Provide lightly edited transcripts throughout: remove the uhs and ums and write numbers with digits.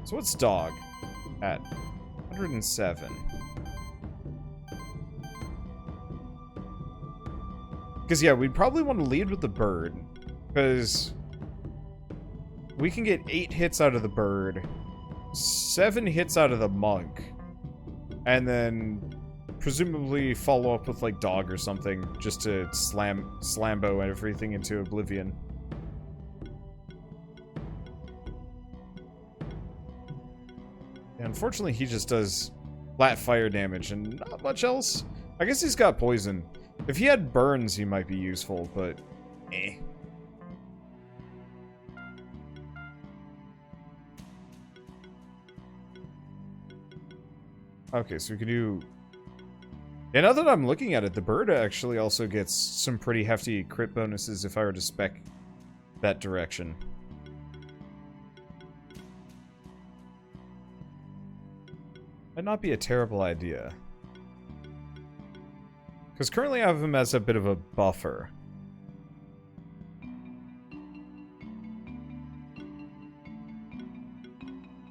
So what's dog at 107? Because, yeah, we'd probably want to lead with the bird. Because we can get 8 hits out of the bird, 7 hits out of the monk, and then presumably follow up with, like, dog or something, just to slambo everything into oblivion. And unfortunately, he just does flat fire damage and not much else. I guess he's got poison. If he had burns, he might be useful, but eh. Okay, so we can do... Yeah, now that I'm looking at it, the bird actually also gets some pretty hefty crit bonuses if I were to spec that direction. Might not be a terrible idea. Because currently I have him as a bit of a buffer.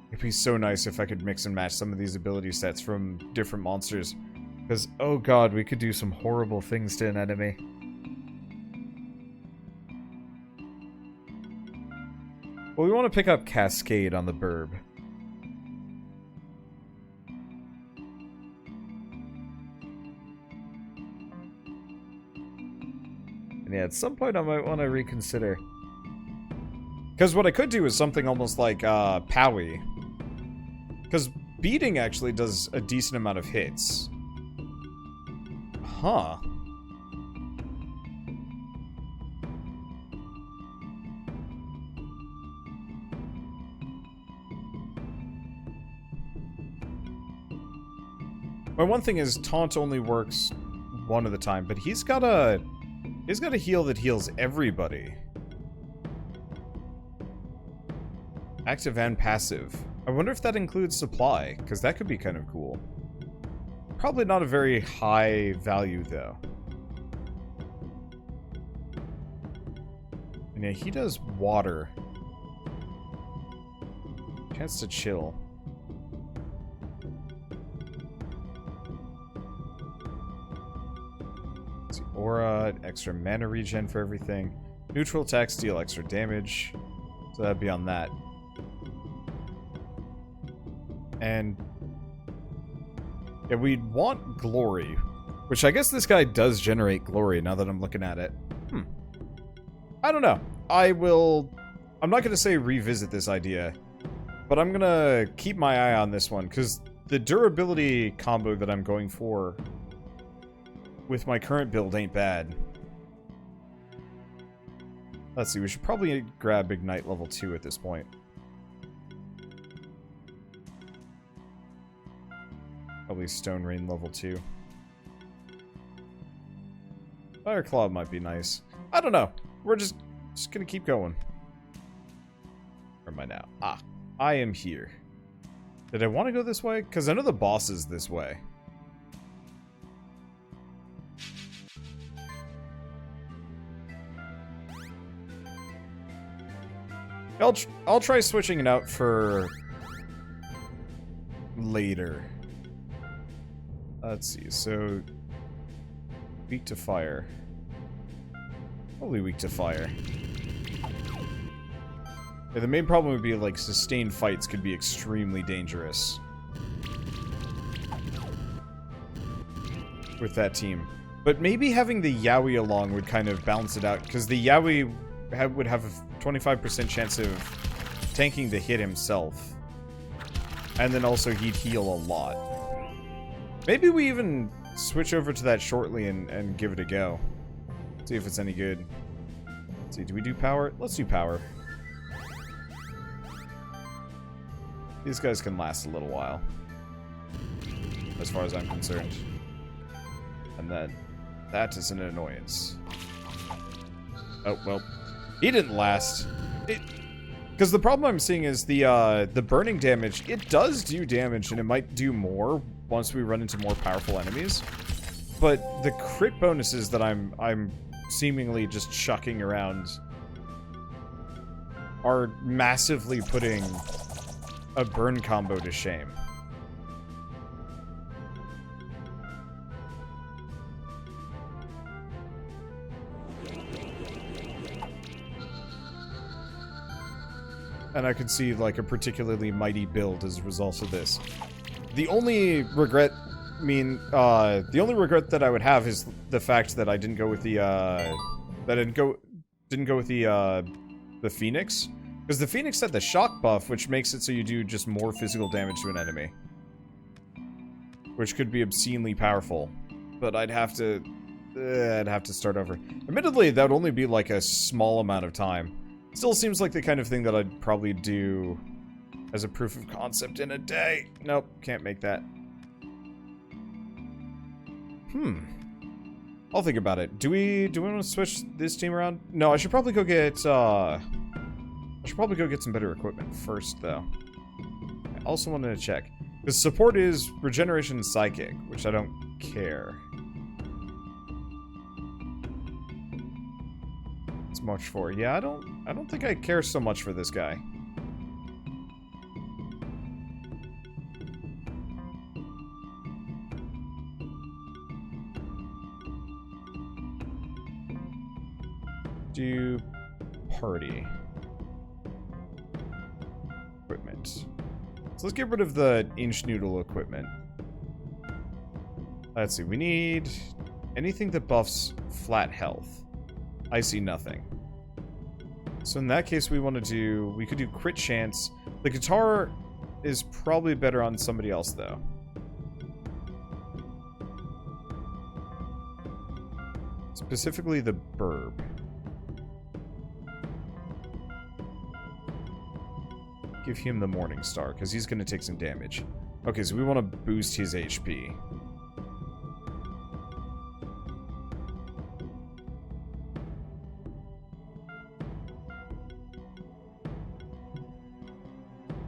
It'd be so nice if I could mix and match some of these ability sets from different monsters. Because, oh god, we could do some horrible things to an enemy. Well, we want to pick up Cascade on the Burb. And yeah, at some point I might want to reconsider. Because what I could do is something almost like Powie. Because beating actually does a decent amount of hits. Huh. My one thing is taunt only works one at a time, but he's got a heal that heals everybody. Active and passive. I wonder if that includes supply, because that could be kind of cool. Probably not a very high value, though. And yeah, he does water. Chance to chill. Let's see, aura, extra mana regen for everything. Neutral attacks deal extra damage. So that'd be on that. And yeah, we'd want glory, which I guess this guy does generate glory now that I'm looking at it. I don't know. I'm not going to say revisit this idea, but I'm going to keep my eye on this one, because the durability combo that I'm going for with my current build ain't bad. Let's see, we should probably grab Ignite level 2 at this point. Probably Stone Rain level 2. Fire Claw might be nice. I don't know. We're just gonna keep going. Where am I now? Ah, I am here. Did I want to go this way? Because I know the boss is this way. I'll try switching it out for later. Let's see, so weak to fire. Probably weak to fire. Yeah, the main problem would be, like, sustained fights could be extremely dangerous with that team. But maybe having the Yowie along would kind of balance it out, because the Yowie would have a 25% chance of tanking the hit himself. And then also he'd heal a lot. Maybe we even switch over to that shortly and give it a go. See if it's any good. Let's see, do we do power? Let's do power. These guys can last a little while, as far as I'm concerned. And then, that is an annoyance. Oh, well. He didn't last. Because the problem I'm seeing is the burning damage, it does do damage, and it might do more once we run into more powerful enemies. But the crit bonuses that I'm seemingly just chucking around are massively putting a burn combo to shame. And I could see, like, a particularly mighty build as a result of this. The only regret, the only regret that I would have is the fact that I didn't go with the, didn't go with the Phoenix. Because the Phoenix had the shock buff, which makes it so you do just more physical damage to an enemy. Which could be obscenely powerful. But I'd have to start over. Admittedly, that would only be, like, a small amount of time. Still seems like the kind of thing that I'd probably do as a proof of concept in a day. Nope, can't make that. I'll think about it. Do we want to switch this team around? No, I should probably go get some better equipment first, though. I also wanted to check. Because support is regeneration and psychic, which I don't care. It's March 4. Yeah, I don't think I care so much for this guy. Do party equipment. So let's get rid of the inch noodle equipment. Let's see, we need anything that buffs flat health. I see nothing. So in that case, we could do crit chance. The guitar is probably better on somebody else, though. Specifically the burb. Give him the Morning Star, because he's going to take some damage. Okay, so we want to boost his HP.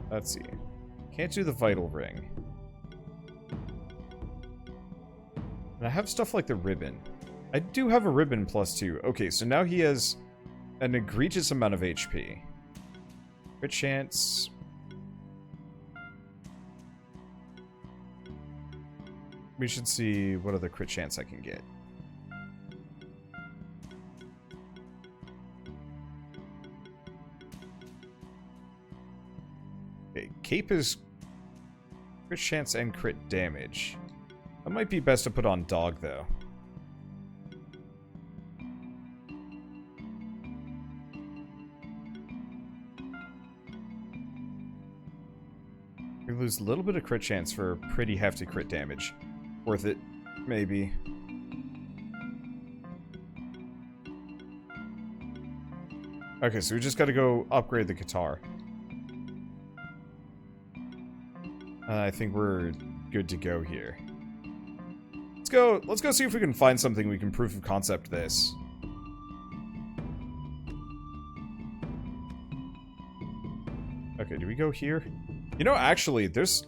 Let's see. Can't do the Vital Ring. And I have stuff like the Ribbon. I do have a Ribbon +2. Okay, so now he has an egregious amount of HP. Crit chance. We should see what other crit chance I can get. Okay, Cape is crit chance and crit damage. That might be best to put on Dog, though. We lose a little bit of crit chance for pretty hefty crit damage. Worth it, maybe. Okay, so we just gotta go upgrade the guitar. I think we're good to go here. Let's go see if we can find something we can proof of concept this. Okay, do we go here? You know, actually, there's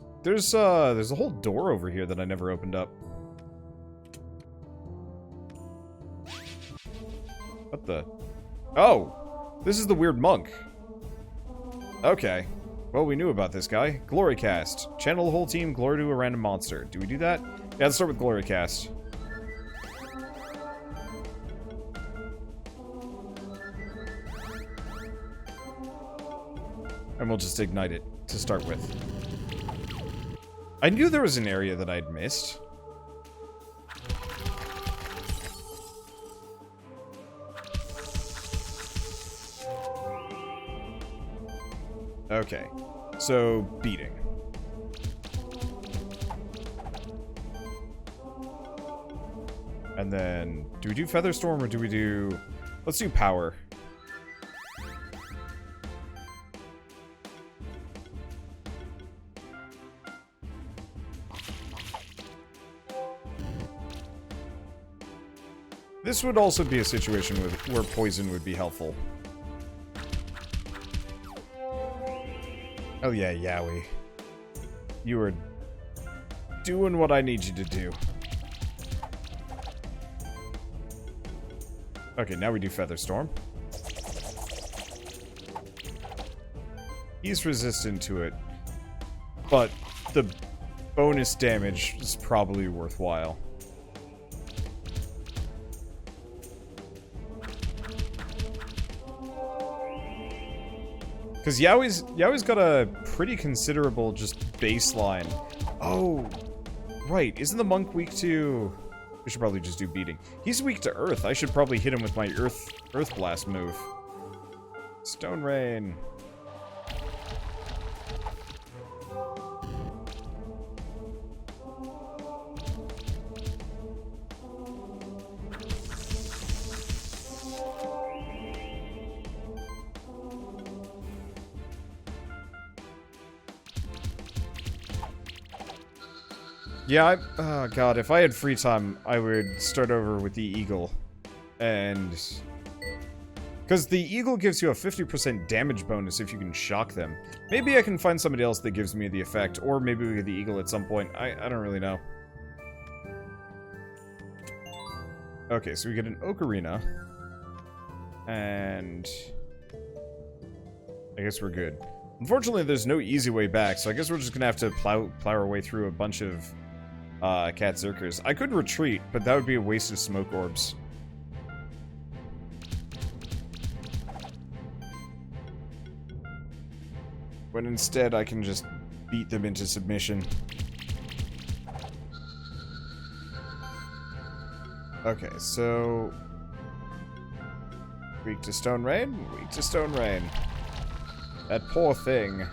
a whole door over here that I never opened up. What the? Oh! This is the weird monk. Okay. Well, we knew about this guy. Glorycast. Channel the whole team, glory to a random monster. Do we do that? Yeah, let's start with Glorycast. And we'll just ignite it to start with. I knew there was an area that I'd missed. Okay, so beating. And then, do we do Featherstorm or do we do... Let's do Power. This would also be a situation where Poison would be helpful. Oh yeah, Yowie. You are doing what I need you to do. Okay, now we do Featherstorm. He's resistant to it. But the bonus damage is probably worthwhile. Because Yaoi's got a pretty considerable just baseline. Oh, right. Isn't the monk weak to... We should probably just do beating. He's weak to earth. I should probably hit him with my earth blast move. Stone Rain. Yeah, oh god, if I had free time, I would start over with the eagle. And... Because the eagle gives you a 50% damage bonus if you can shock them. Maybe I can find somebody else that gives me the effect, or maybe we get the eagle at some point. I don't really know. Okay, so we get an ocarina. And... I guess we're good. Unfortunately, there's no easy way back, so I guess we're just gonna have to plow our way through a bunch of... cat zerkers. I could retreat, but that would be a waste of smoke orbs. But instead, I can just beat them into submission. Okay, so... Weak to Stone Rain? Weak to Stone Rain. That poor thing.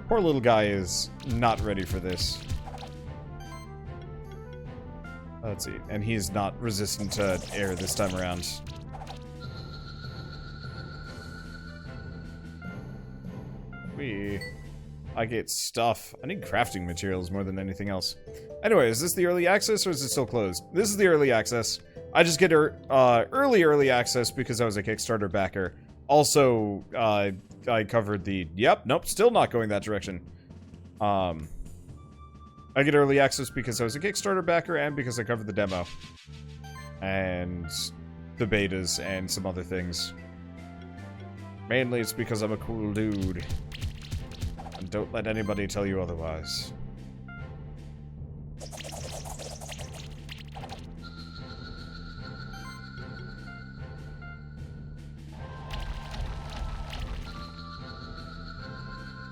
Poor little guy is not ready for this. Let's see. And he is not resistant to air this time around. I get stuff. I need crafting materials more than anything else. Anyway, is this the early access or is it still closed? This is the early access. I just get early access because I was a Kickstarter backer. Also, I covered the... Yep, nope, still not going that direction. I get early access because I was a Kickstarter backer and because I covered the demo. And the betas and some other things. Mainly it's because I'm a cool dude. And don't let anybody tell you otherwise.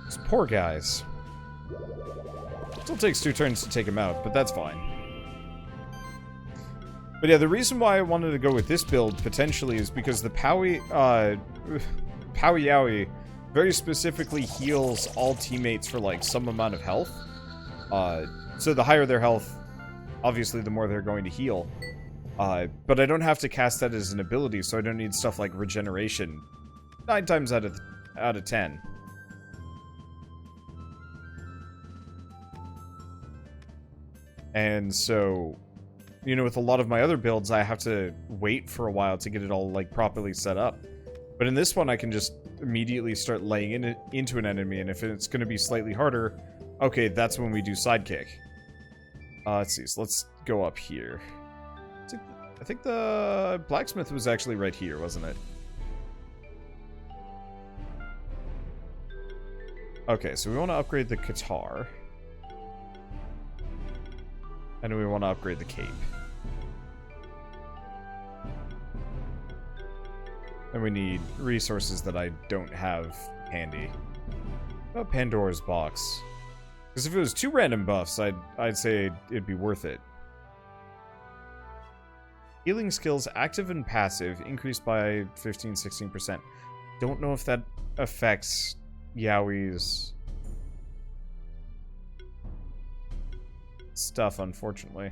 These poor guys. Still takes 2 turns to take him out, but that's fine. But yeah, the reason why I wanted to go with this build, potentially, is because the Powie Yaoi very specifically heals all teammates for, like, some amount of health. So the higher their health, obviously the more they're going to heal. But I don't have to cast that as an ability, so I don't need stuff like regeneration 9 times out of 10. And so, you know, with a lot of my other builds, I have to wait for a while to get it all, like, properly set up. But in this one, I can just immediately start laying into an enemy, and if it's going to be slightly harder, okay, that's when we do sidekick. Let's see, so let's go up here. I think the Blacksmith was actually right here, wasn't it? Okay, so we want to upgrade the Qatar. And we want to upgrade the cape. And we need resources that I don't have handy. What about Pandora's box? Because if it was 2 random buffs, I'd say it'd be worth it. Healing skills, active and passive, increased by 15-16%. Don't know if that affects Yaoi's stuff, unfortunately.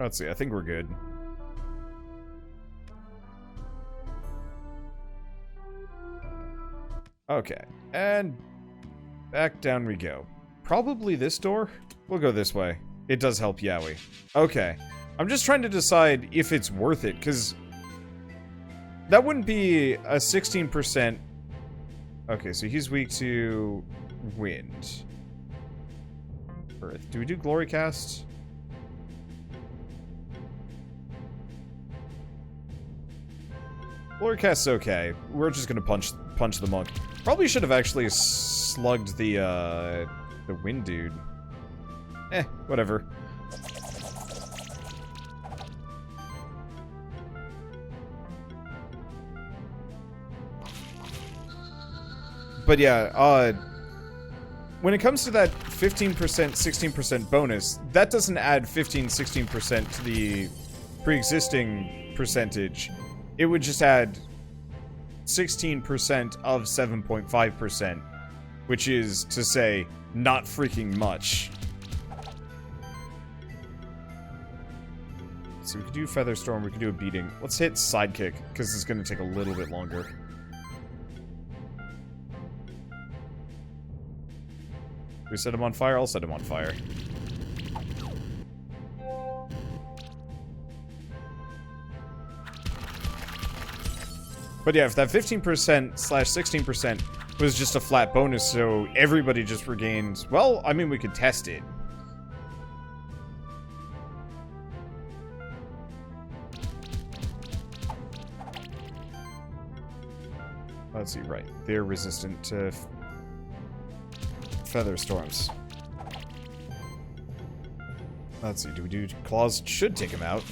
Let's see, I think we're good. Okay, and back down we go. Probably this door? We'll go this way. It does help Yaoi. Okay, I'm just trying to decide if it's worth it, because that wouldn't be a 16%. Okay, so he's weak to wind. Earth. Do we do Glory Cast? Glory Cast's okay. We're just gonna punch the monk. Probably should have actually slugged the wind dude. Whatever. But yeah, when it comes to that 15%, 16% bonus, that doesn't add 15, 16% to the pre-existing percentage. It would just add 16% of 7.5%, which is to say, not freaking much. So we could do Featherstorm, we could do a beating. Let's hit Sidekick, because it's going to take a little bit longer. We set him on fire? I'll set him on fire. But yeah, if that 15% slash 16% was just a flat bonus, so everybody just regains... Well, I mean, we could test it. Let's see, right. They're resistant to feather storms. Let's see, do we do claws? Should take him out.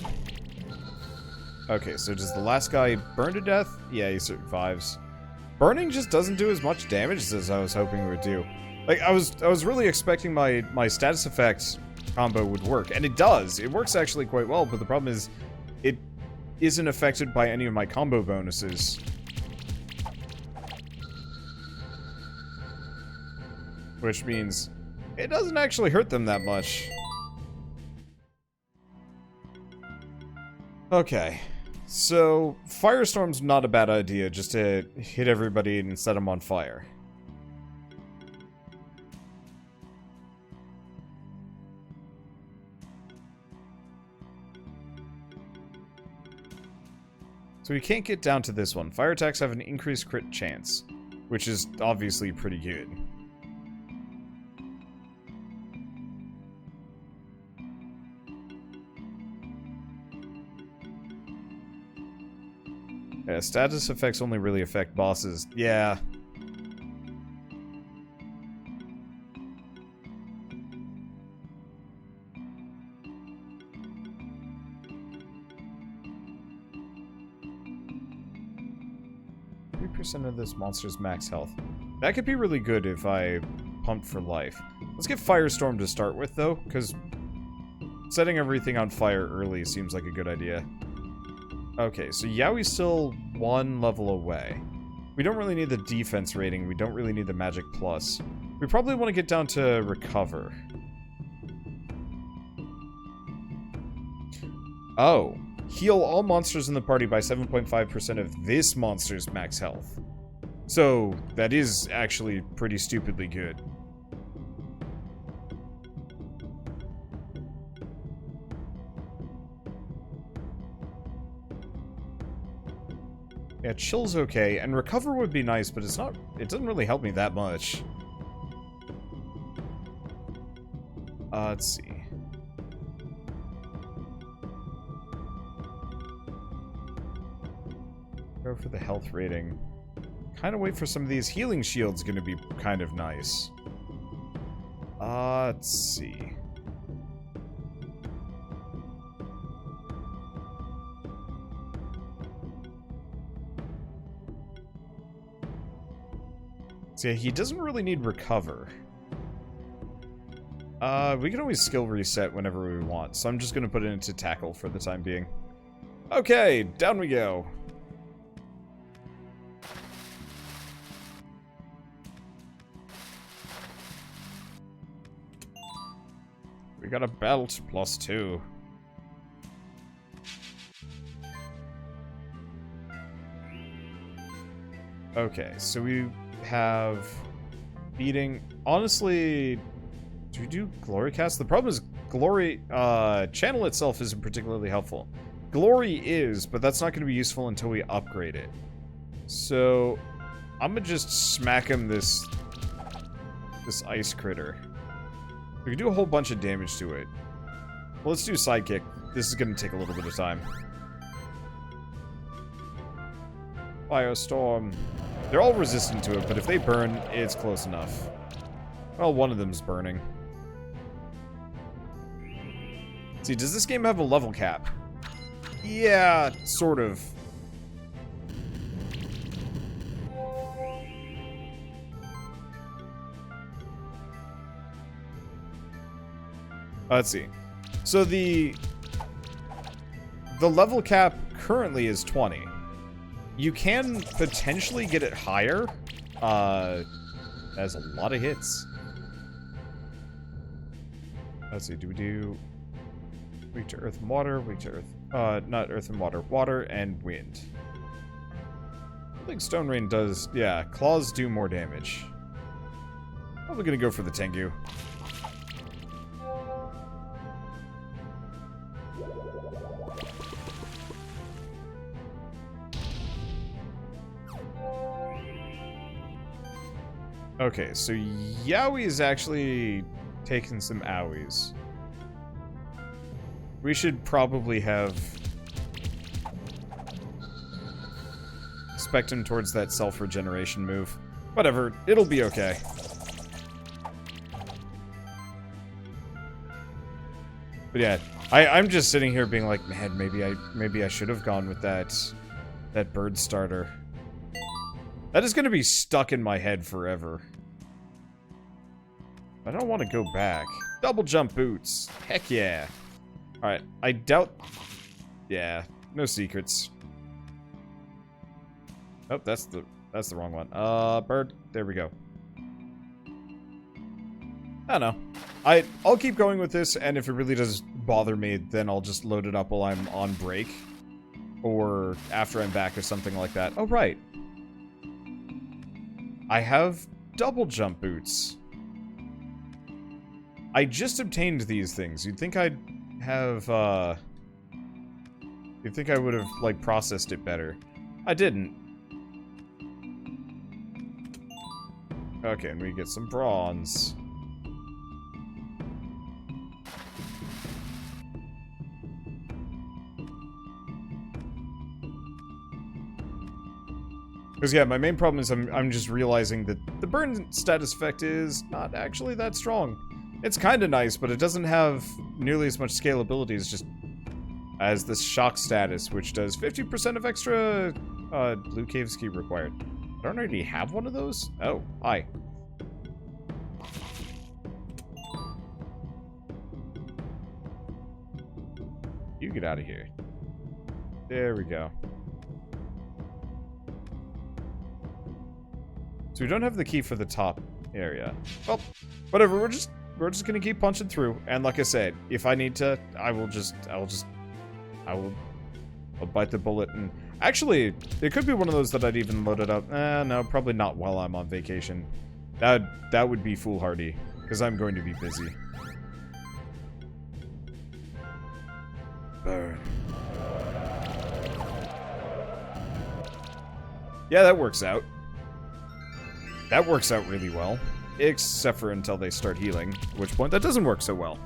Okay, so does the last guy burn to death? Yeah, he survives. Burning just doesn't do as much damage as I was hoping it would do. Like, I was really expecting my status effect combo would work, and it does. It works actually quite well, but the problem is it isn't affected by any of my combo bonuses. Which means it doesn't actually hurt them that much. Okay. So, Firestorm's not a bad idea, just to hit everybody and set them on fire. So we can't get down to this one. Fire attacks have an increased crit chance, which is obviously pretty good. Yeah, status effects only really affect bosses. Yeah. % of this monster's max health. That could be really good if I pumped for life. Let's get Firestorm to start with, though, because setting everything on fire early seems like a good idea. Okay, so Yowie's still one level away. We don't really need the defense rating. We don't really need the magic plus. We probably want to get down to recover. Oh. Heal all monsters in the party by 7.5% of this monster's max health. So, that is actually pretty stupidly good. Yeah, chill's okay, and recover would be nice, but it's not, it doesn't really help me that much. Let's see. Go for the health rating. Kind of wait for some of these healing shields gonna be kind of nice. Let's see. So yeah, he doesn't really need recover. We can always skill reset whenever we want, so I'm just gonna put it into tackle for the time being. Okay, down we go. We got a belt +2. Okay, so we have beating. Honestly, do we do Glory Cast? The problem is Glory channel itself isn't particularly helpful. Glory is, but that's not going to be useful until we upgrade it. So I'm gonna just smack him this ice critter. We can do a whole bunch of damage to it. Well, let's do Sidekick. This is going to take a little bit of time. Firestorm. They're all resistant to it, but if they burn, it's close enough. Well, one of them's burning. See, does this game have a level cap? Yeah, sort of. Let's see. So the level cap currently is 20. You can potentially get it higher. Has a lot of hits. Let's see, do we do weak to earth and water, weak to earth, not earth and water, water and wind. I think Stone Rain does, yeah, claws do more damage. Probably gonna go for the Tengu. Okay, so Yowie is actually taking some owies. We should probably have spec him towards that self-regeneration move. Whatever, it'll be okay. But yeah, I'm just sitting here being like, man, maybe I should have gone with that bird starter. That is going to be stuck in my head forever. I don't want to go back. Double jump boots. Heck yeah. Alright, I doubt... Yeah, no secrets. Oh, that's the wrong one. Bird. There we go. I don't know. I'll keep going with this, and if it really does bother me, then I'll just load it up while I'm on break. Or after I'm back or something like that. Oh, right. I have double jump boots. I just obtained these things. You'd think I'd have, you'd think I would have, like, processed it better. I didn't. Okay, and we get some bronze. Because, yeah, my main problem is I'm just realizing that the burn status effect is not actually that strong. It's kind of nice, but it doesn't have nearly as much scalability as this shock status, which does 50% of extra blue caves key required. I don't already have one of those? Oh, hi. You get out of here. There we go. So we don't have the key for the top area. Well, whatever, we're just gonna keep punching through. And like I said, if I need to, I'll bite the bullet. And actually, it could be one of those that I'd even load it up. No, probably not while I'm on vacation. That would be foolhardy, because I'm going to be busy. Burn. Yeah, that works out. That works out really well. Except for until they start healing, at which point that doesn't work so well.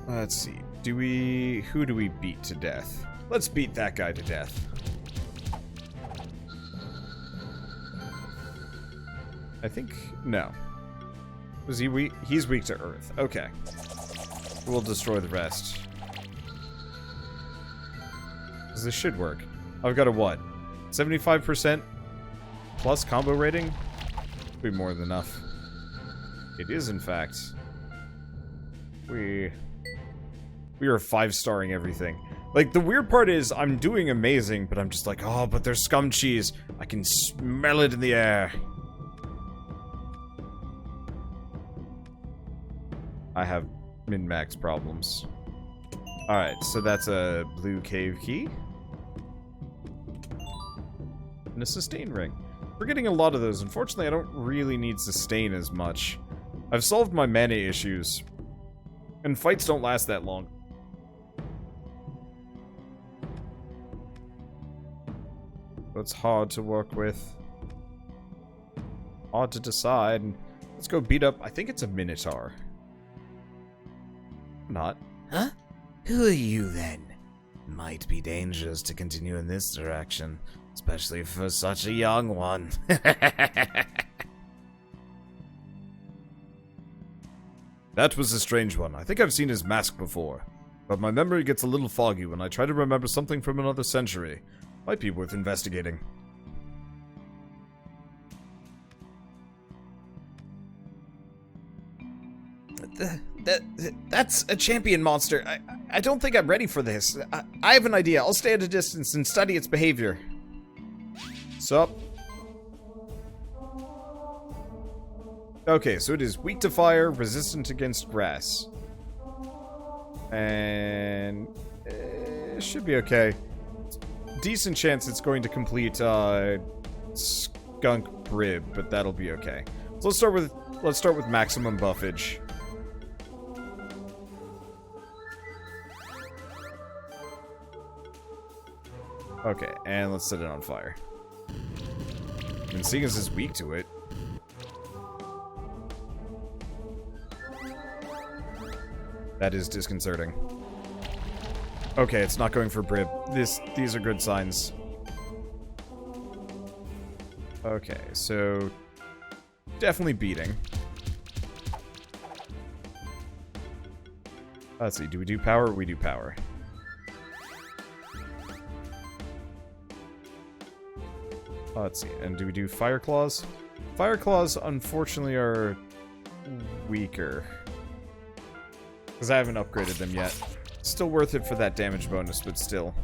Let's see. Who do we beat to death? Let's beat that guy to death. I think, no. Was he weak? He's weak to earth. Okay. We'll destroy the rest. This should work. I've got a what? 75% plus combo rating? Be more than enough. It is, in fact. We are 5-starring everything. Like, the weird part is, I'm doing amazing, but I'm just like, oh, but there's scum cheese. I can smell it in the air. I have min-max problems. Alright, so that's a blue cave key. And a sustain ring. We're getting a lot of those. Unfortunately, I don't really need sustain as much. I've solved my mana issues. And fights don't last that long. It's hard to work with. Hard to decide. Let's go beat up, I think it's a Minotaur. not. Huh? Who are you then? Might be dangerous to continue in this direction, especially for such a young one. That was a strange one. I think I've seen his mask before. But my memory gets a little foggy when I try to remember something from another century. Might be worth investigating. That's a champion monster. I don't think I'm ready for this. I have an idea. I'll stay at a distance and study its behavior. Sup? Okay, so it is weak to fire, resistant against grass. And... it should be okay. Decent chance it's going to complete, Skunk Brib, but that'll be okay. So let's start with maximum buffage. Okay, and let's set it on fire. And seeing as it's weak to it... that is disconcerting. Okay, it's not going for Brib. These are good signs. Okay, so... definitely beating. Let's see, do we do power? We do power. Let's see, and do we do Fire Claws? Fire Claws, unfortunately, are weaker. Because I haven't upgraded them yet. Still worth it for that damage bonus, but still.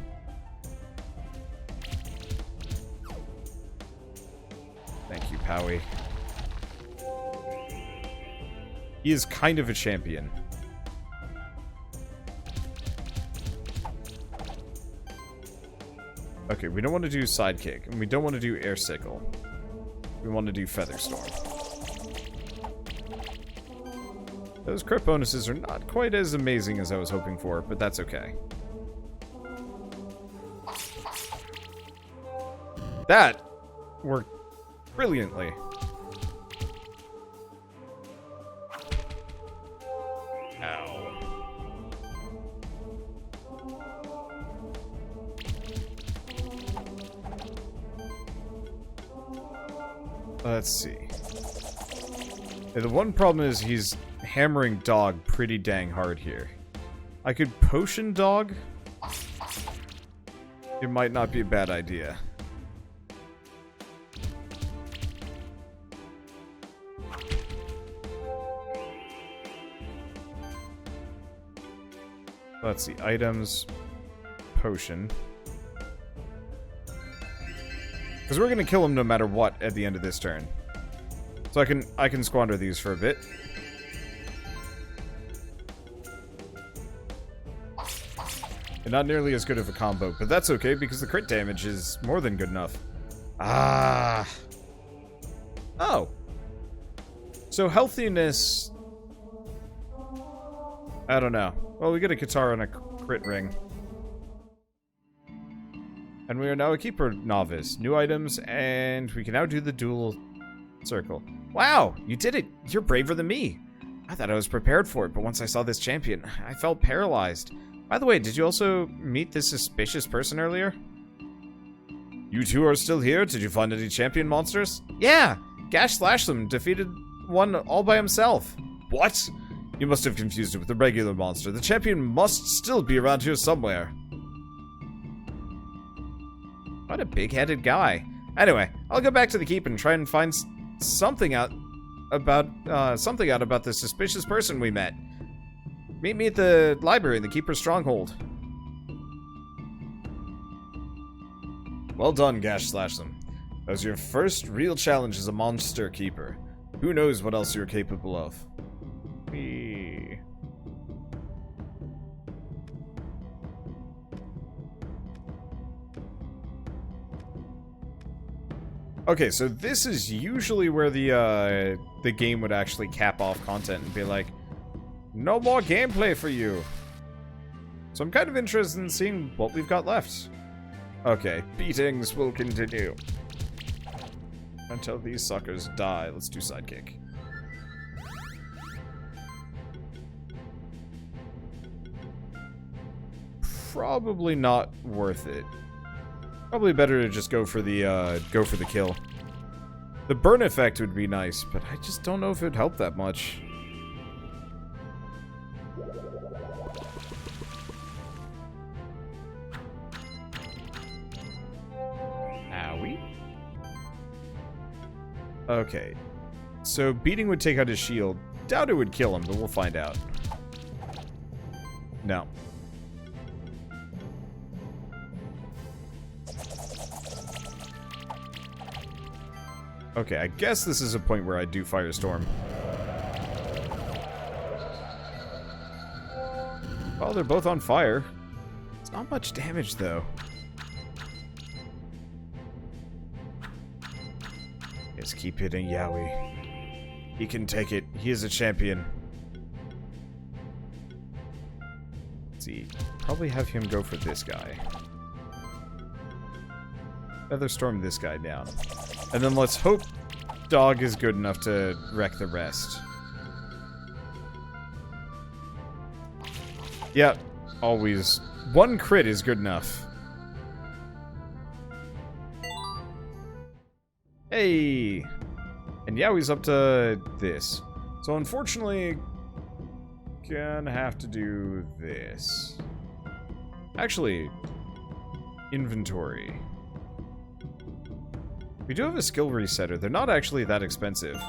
Thank you, Powie. He is kind of a champion. Okay, we don't want to do Sidekick, and we don't want to do Air Sickle. We want to do Feather Storm. Those crit bonuses are not quite as amazing as I was hoping for, but that's okay. That worked brilliantly. Ow. Let's see. Yeah, the one problem is he's hammering dog pretty dang hard here. I could potion dog. It might not be a bad idea. Let's see, items, potion. Because we're gonna kill him no matter what at the end of this turn. So I can squander these for a bit. And not nearly as good of a combo, but that's okay because the crit damage is more than good enough. Ah. Oh. So healthiness... I don't know. Well, we get a guitar and a crit ring. And we are now a Keeper Novice. New items, and we can now do the dual circle. Wow, you did it! You're braver than me! I thought I was prepared for it, but once I saw this champion, I felt paralyzed. By the way, did you also meet this suspicious person earlier? You two are still here? Did you find any champion monsters? Yeah! Gash Slashlim defeated one all by himself. What? You must have confused it with the regular monster. The champion must still be around here somewhere. What a big-headed guy. Anyway, I'll go back to the keep and try and find something out about the suspicious person we met. Meet me at the library in the Keeper's Stronghold. Well done, Gash Slashlim. That was your first real challenge as a monster keeper. Who knows what else you're capable of? Me. Okay, so this is usually where the game would actually cap off content and be like, no more gameplay for you. So I'm kind of interested in seeing what we've got left. Okay, beatings will continue. Until these suckers die. Let's do Sidekick. probably not worth it. Probably better to just go for the kill. The burn effect would be nice, but I just don't know if it would help that much. Owie. Okay. So beating would take out his shield. Doubt it would kill him, but we'll find out. No. Okay, I guess this is a point where I do Firestorm. Well, they're both on fire. It's not much damage, though. Just keep hitting Yowie. He can take it. He is a champion. Let's see. Probably have him go for this guy. Featherstorm this guy down. And then let's hope Dog is good enough to wreck the rest. Yeah, always. One crit is good enough. Hey! And Yowie's up to this. So unfortunately, gonna have to do this. Actually, inventory. We do have a skill resetter. They're not actually that expensive.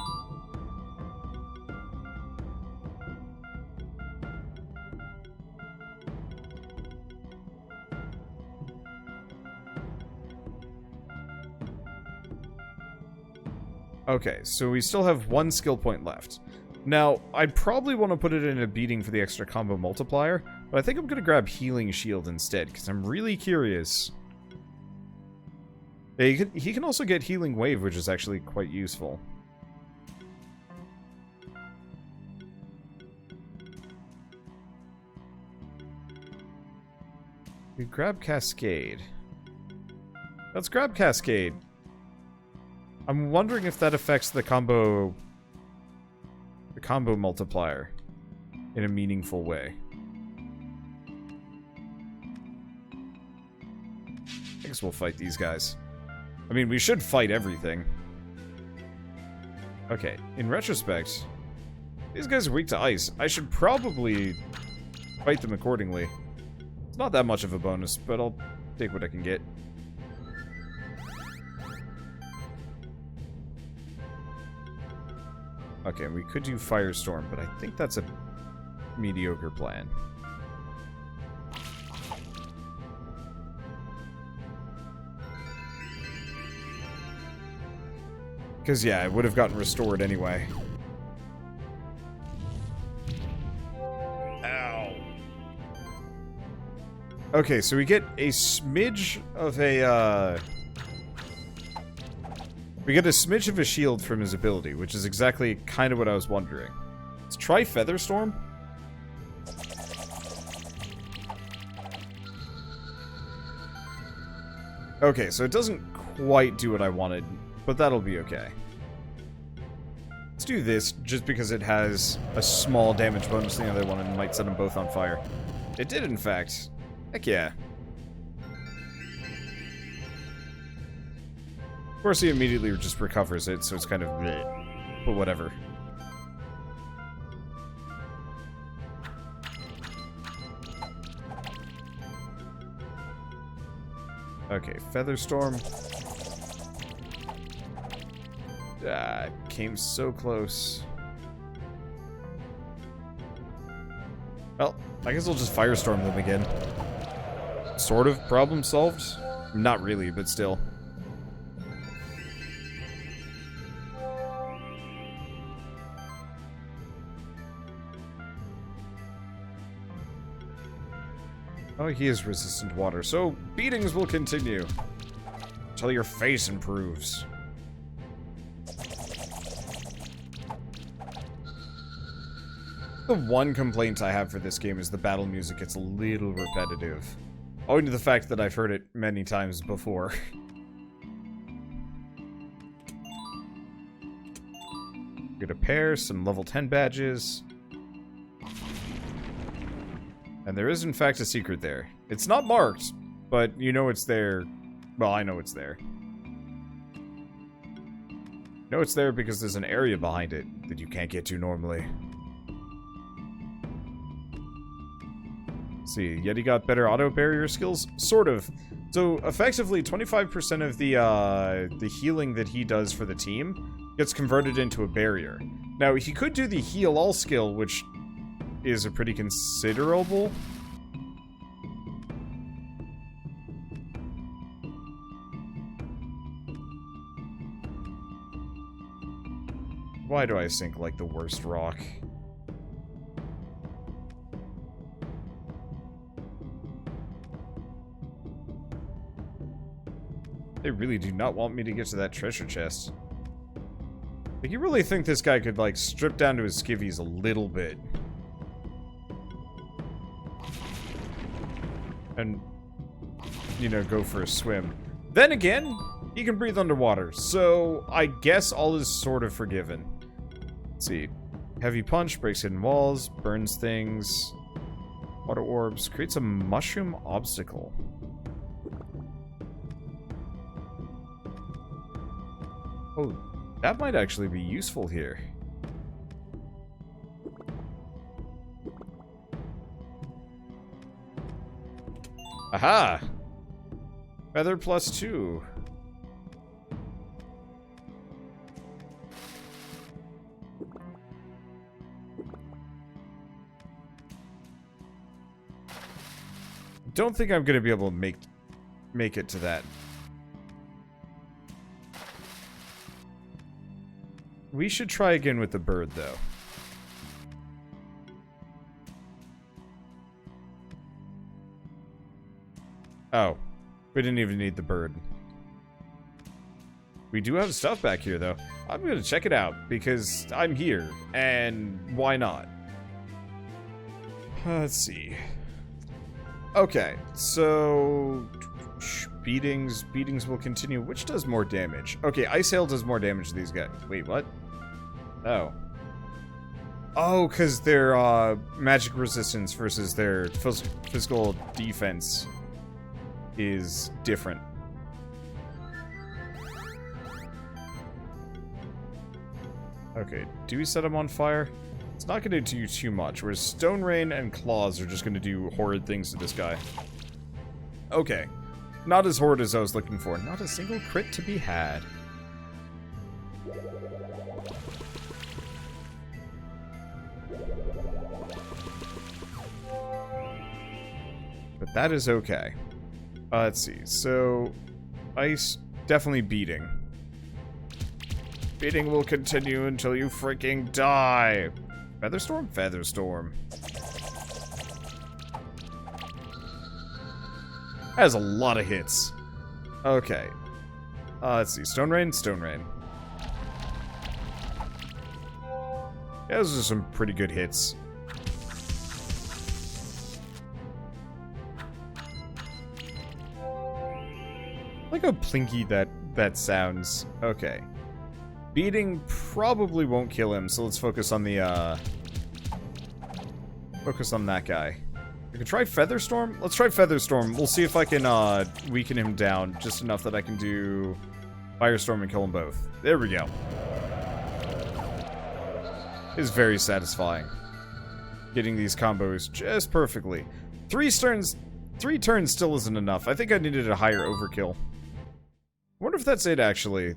Okay, so we still have one skill point left. Now, I'd probably want to put it in a beating for the extra combo multiplier, but I think I'm going to grab Healing Shield instead, because I'm really curious. Yeah, he can also get Healing Wave, which is actually quite useful. We grab Cascade. Let's grab Cascade. I'm wondering if that affects the combo multiplier in a meaningful way. I guess we'll fight these guys. I mean, we should fight everything. Okay, in retrospect, these guys are weak to ice. I should probably fight them accordingly. It's not that much of a bonus, but I'll take what I can get. Okay, we could do Firestorm, but I think that's a mediocre plan. Because, yeah, it would have gotten restored anyway. Ow. Okay, so we get a smidge of a, we get a smidge of a shield from his ability, which is exactly kind of what I was wondering. Let's try Featherstorm. Okay, so it doesn't quite do what I wanted, but that'll be okay. Let's do this, just because it has a small damage bonus to the other one and might set them both on fire. It did, in fact. Heck yeah. Of course, he immediately just recovers it, so it's kind of bleh, but whatever. Okay, Featherstorm. Came so close. Well, I guess we'll just Firestorm them again. Sort of problem solved? Not really, but still. Oh, he is resistant to water, so beatings will continue until your face improves. The one complaint I have for this game is the battle music gets a little repetitive, owing to the fact that I've heard it many times before. Get a pair, some level 10 badges. And there is, in fact, a secret there. It's not marked, but you know it's there. Well, I know it's there. I know it's there because there's an area behind it that you can't get to normally. Let's see, Yeti got better auto barrier skills? Sort of. So, effectively, 25% of the healing that he does for the team gets converted into a barrier. Now, he could do the heal all skill, which is a pretty considerable. Why do I sink like the worst rock? They really do not want me to get to that treasure chest. Like, you really think this guy could, like, strip down to his skivvies a little bit? And, you know, go for a swim. Then again, he can breathe underwater, so I guess all is sort of forgiven. Let's see. Heavy punch, breaks hidden walls, burns things. Water orbs, creates a mushroom obstacle. Oh, that might actually be useful here. Aha! Feather +2. Don't think I'm gonna be able to make it to that. We should try again with the bird, though. Oh, we didn't even need the bird. We do have stuff back here, though. I'm gonna check it out, because I'm here, and why not? Let's see. Okay, so... Beatings will continue. Which does more damage? Okay, Ice Hail does more damage to these guys. Wait, what? Oh. Oh, because their magic resistance versus their physical defense is different. Okay, do we set them on fire? It's not going to do too much, whereas Stone Rain and Claws are just going to do horrid things to this guy. Okay. Not as horrid as I was looking for. Not a single crit to be had. But that is okay. Let's see. So, Ice, definitely beating. Beating will continue until you freaking die. Featherstorm? Featherstorm. That has a lot of hits. Okay. Let's see. Stone Rain, Stone Rain. Yeah, those are some pretty good hits. Look how plinky that sounds. Okay. Beating probably won't kill him, so let's focus on the, focus on that guy. We can try Featherstorm? Let's try Featherstorm. We'll see if I can, weaken him down just enough that I can do Firestorm and kill them both. There we go. It's very satisfying. Getting these combos just perfectly. 3 turns still isn't enough. I think I needed a higher overkill. I wonder if that's it, actually.